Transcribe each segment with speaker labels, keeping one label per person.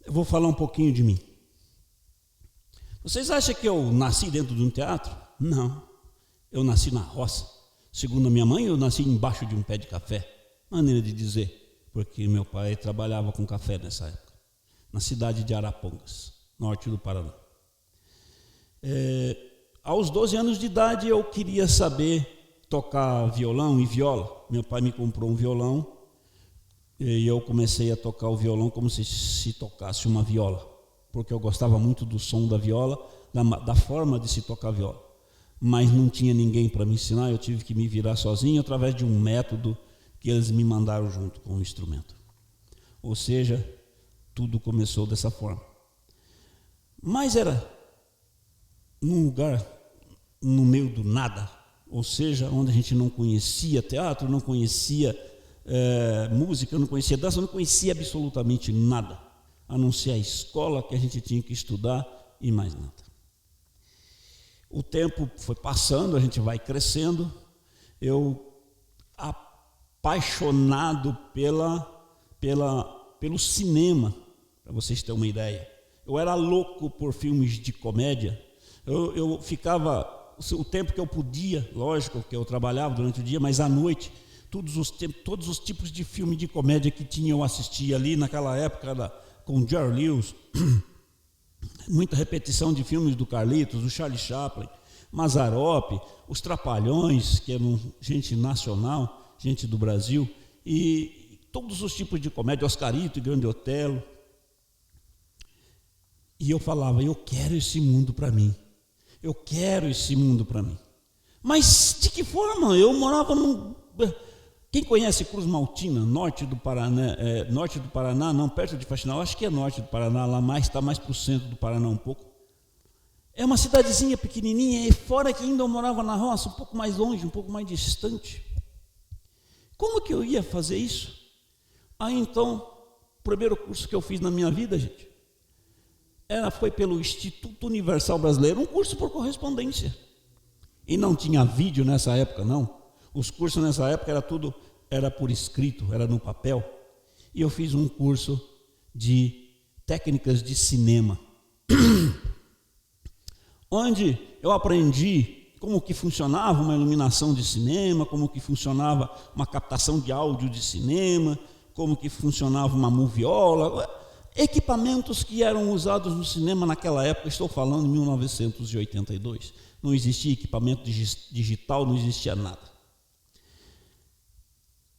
Speaker 1: Eu vou falar um pouquinho de mim. Vocês acham que eu nasci dentro de um teatro? Não. Eu nasci na roça. Segundo a minha mãe, eu nasci embaixo de um pé de café. Maneira de dizer, porque meu pai trabalhava com café nessa época, na cidade de Arapongas, norte do Paraná. Aos 12 anos de idade eu queria saber tocar violão e viola. Meu pai me comprou um violão e eu comecei a tocar o violão como se tocasse uma viola, porque eu gostava muito do som da viola, da forma de se tocar viola. Mas não tinha ninguém para me ensinar, eu tive que me virar sozinho através de um método que eles me mandaram junto com o instrumento. Ou seja, tudo começou dessa forma. Mas era num lugar no meio do nada, ou seja, onde a gente não conhecia teatro, não conhecia música, não conhecia dança, não conhecia absolutamente nada, a não ser a escola que a gente tinha que estudar e mais nada. O tempo foi passando, a gente vai crescendo, eu apaixonado pelo cinema, para vocês terem uma ideia. Eu era louco por filmes de comédia. Eu ficava o tempo que eu podia, lógico que eu trabalhava durante o dia, mas à noite, todos os tipos de filme de comédia que tinha eu assistia ali naquela época, com Jerry Lewis, muita repetição de filmes do Carlitos, do Charlie Chaplin, Mazzaropi, os Trapalhões, que eram gente nacional, gente do Brasil, e todos os tipos de comédia, Oscarito e Grande Otelo. E eu falava, eu quero esse mundo para mim. Eu quero esse mundo para mim. Mas de que forma? Eu morava num... Quem conhece Cruz Maltina, norte do Paraná, não, perto de Faxinal, acho que é norte do Paraná, lá mais, está mais para o centro do Paraná um pouco. É uma cidadezinha pequenininha, e fora que ainda eu morava na roça, um pouco mais longe, um pouco mais distante. Como que eu ia fazer isso? Aí então, o primeiro curso que eu fiz na minha vida, gente, foi pelo Instituto Universal Brasileiro, um curso por correspondência. E não tinha vídeo nessa época, não. Os cursos nessa época era por escrito, era no papel. E eu fiz um curso de técnicas de cinema, onde eu aprendi como que funcionava uma iluminação de cinema, como que funcionava uma captação de áudio de cinema, como que funcionava uma moviola, equipamentos que eram usados no cinema naquela época. Estou falando em 1982. Não existia equipamento digital, não existia nada.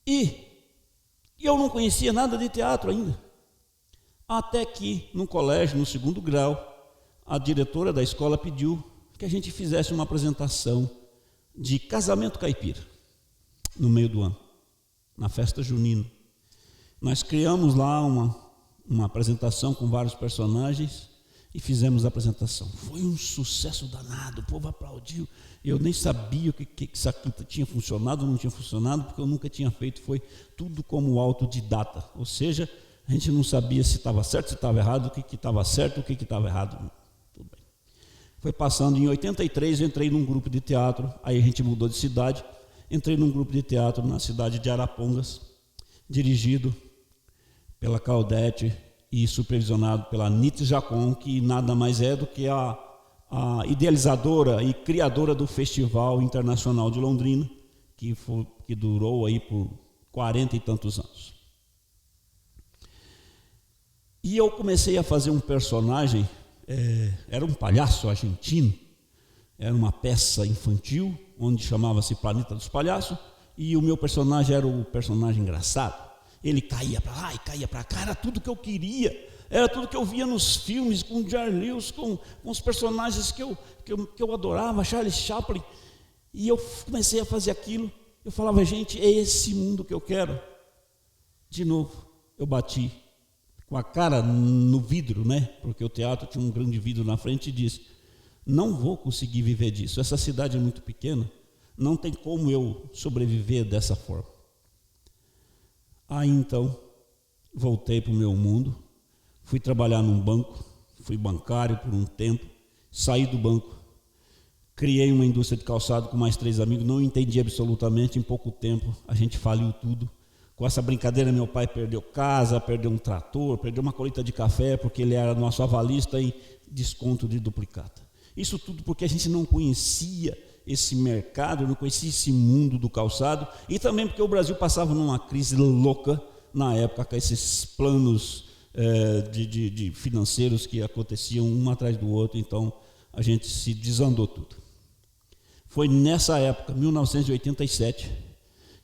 Speaker 1: E eu não conhecia nada de teatro ainda. Até que, no colégio, no segundo grau, a diretora da escola pediu que a gente fizesse uma apresentação de casamento caipira, no meio do ano, na festa junina. Nós criamos lá uma apresentação com vários personagens e fizemos a apresentação. Foi um sucesso danado, o povo aplaudiu. Eu nem sabia que isso aqui tinha funcionado ou não tinha funcionado, porque eu nunca tinha feito, foi tudo como autodidata. Ou seja, a gente não sabia se estava certo, se estava errado, o que estava certo, o que estava errado. Tudo bem. Foi passando, em 83 eu entrei num grupo de teatro, aí a gente mudou de cidade, entrei num grupo de teatro na cidade de Arapongas, dirigido pela Claudete e supervisionado pela Nite Jacon, que nada mais é do que a idealizadora e criadora do Festival Internacional de Londrina, que durou aí por 40 e tantos anos. E eu comecei a fazer um personagem, era um palhaço argentino, era uma peça infantil, onde chamava-se Planeta dos Palhaços, e o meu personagem era o personagem engraçado. Ele caía para lá e caía para cá, era tudo que eu queria, era tudo que eu via nos filmes, com o Jerry Lewis, com os personagens que eu adorava, Charlie Chaplin. E eu comecei a fazer aquilo, eu falava, gente, é esse mundo que eu quero. De novo, eu bati com a cara no vidro, né? Porque o teatro tinha um grande vidro na frente e disse, não vou conseguir viver disso, essa cidade é muito pequena, não tem como eu sobreviver dessa forma. Aí então, voltei para o meu mundo, fui trabalhar num banco, fui bancário por um tempo, saí do banco, criei uma indústria de calçado com mais 3 amigos, não entendi absolutamente, em pouco tempo a gente faliu tudo, Com essa brincadeira, meu pai perdeu casa, perdeu um trator, perdeu uma colheita de café, porque ele era nosso avalista em desconto de duplicata. Isso tudo porque a gente não conhecia esse mercado, não conhecia esse mundo do calçado, e também porque o Brasil passava numa crise louca na época, com esses planos de financeiros que aconteciam um atrás do outro, então a gente se desandou tudo. Foi nessa época, 1987,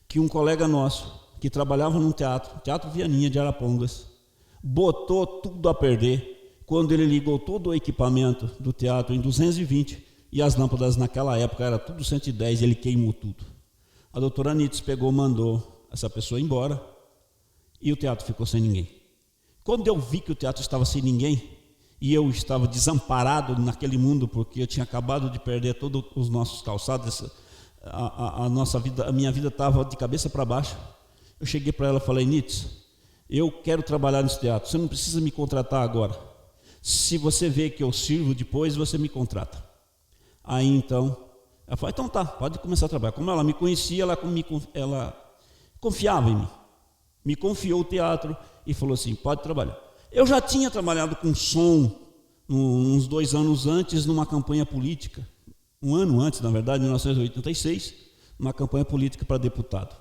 Speaker 1: que um colega nosso, que trabalhava num Teatro Vianinha de Arapongas, botou tudo a perder quando ele ligou todo o equipamento do teatro em 220 e as lâmpadas naquela época era tudo 110 e ele queimou tudo. A doutora Nitz pegou, mandou essa pessoa embora e o teatro ficou sem ninguém. Quando eu vi que o teatro estava sem ninguém e eu estava desamparado naquele mundo porque eu tinha acabado de perder todos os nossos calçados, a minha vida estava de cabeça para baixo. Eu cheguei para ela e falei: Nitz, eu quero trabalhar nesse teatro, você não precisa me contratar agora. Se você vê que eu sirvo depois, você me contrata. Aí então, ela falou: então tá, pode começar a trabalhar. Como ela me conhecia, ela confiava em mim. Me confiou o teatro e falou assim: pode trabalhar. Eu já tinha trabalhado com som uns 2 anos antes numa campanha política. Um ano antes, na verdade, em 1986, uma campanha política para deputado.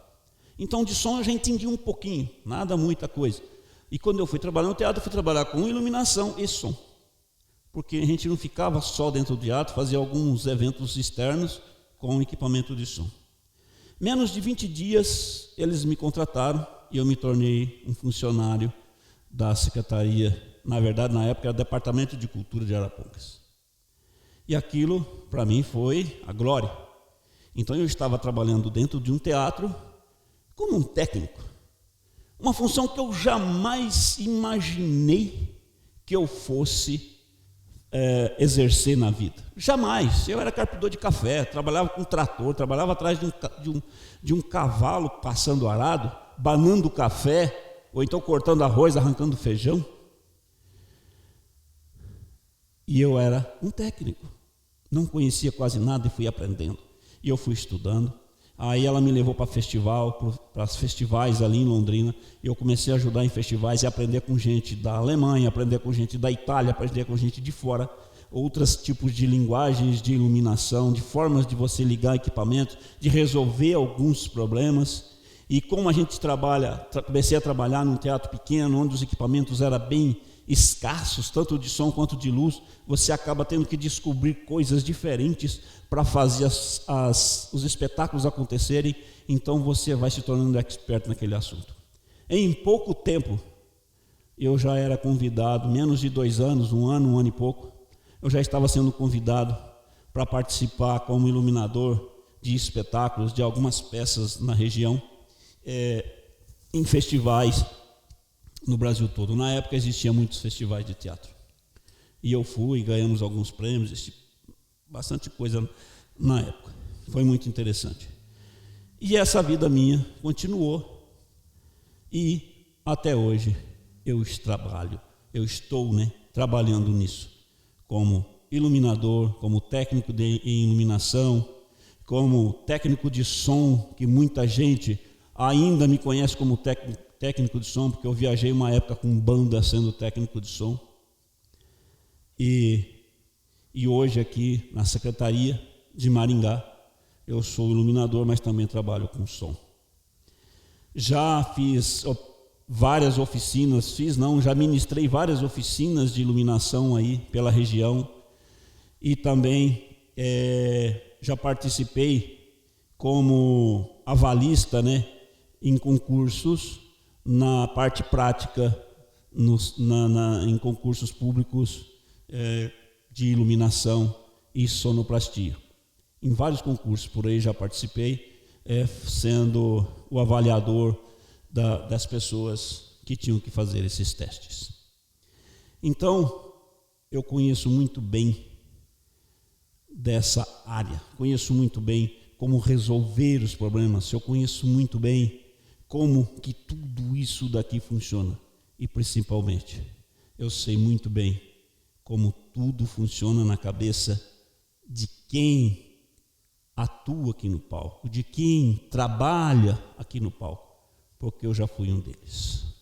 Speaker 1: Então, de som eu já entendi um pouquinho, nada, muita coisa. E quando eu fui trabalhar no teatro, eu fui trabalhar com iluminação e som. Porque a gente não ficava só dentro do teatro, fazia alguns eventos externos com equipamento de som. Menos de 20 dias, eles me contrataram e eu me tornei um funcionário da Secretaria, na verdade, na época, era Departamento de Cultura de Arapongas. E aquilo, para mim, foi a glória. Então, eu estava trabalhando dentro de um teatro como um técnico, uma função que eu jamais imaginei que eu fosse exercer na vida. Jamais. Eu era carpidor de café, trabalhava com trator, trabalhava atrás de um cavalo passando arado, banando café, ou então cortando arroz, arrancando feijão. E eu era um técnico, não conhecia quase nada e fui aprendendo. E eu fui estudando. Aí ela me levou para os festivais ali em Londrina, e eu comecei a ajudar em festivais e aprender com gente da Alemanha, aprender com gente da Itália, aprender com gente de fora, outros tipos de linguagens de iluminação, de formas de você ligar equipamentos, de resolver alguns problemas. E como a gente comecei a trabalhar num teatro pequeno, onde os equipamentos eram bem escassos, tanto de som quanto de luz, você acaba tendo que descobrir coisas diferentes para fazer os espetáculos acontecerem, então você vai se tornando expert naquele assunto. Em pouco tempo, eu já era convidado, menos de 2 anos, um ano e pouco, eu já estava sendo convidado para participar como iluminador de espetáculos, de algumas peças na região, em festivais no Brasil todo. Na época existiam muitos festivais de teatro. E eu fui, ganhamos alguns prêmios, bastante coisa na época. Foi muito interessante. E essa vida minha continuou. E até hoje eu estou trabalhando nisso. Como iluminador, como técnico em iluminação, como técnico de som, que muita gente ainda me conhece como técnico de som, porque eu viajei uma época com banda sendo técnico de som. E hoje aqui na Secretaria de Maringá, eu sou iluminador, mas também trabalho com som. Já fiz várias oficinas, já ministrei várias oficinas de iluminação aí pela região. E também já participei como avalista, em concursos, na parte prática, em concursos públicos de iluminação e sonoplastia. Em vários concursos por aí já participei, sendo o avaliador das pessoas que tinham que fazer esses testes. Então, eu conheço muito bem dessa área, conheço muito bem como resolver os problemas, eu conheço muito bem como que tudo isso daqui funciona. E principalmente, eu sei muito bem como tudo funciona na cabeça de quem atua aqui no palco, de quem trabalha aqui no palco. porque eu já fui um deles.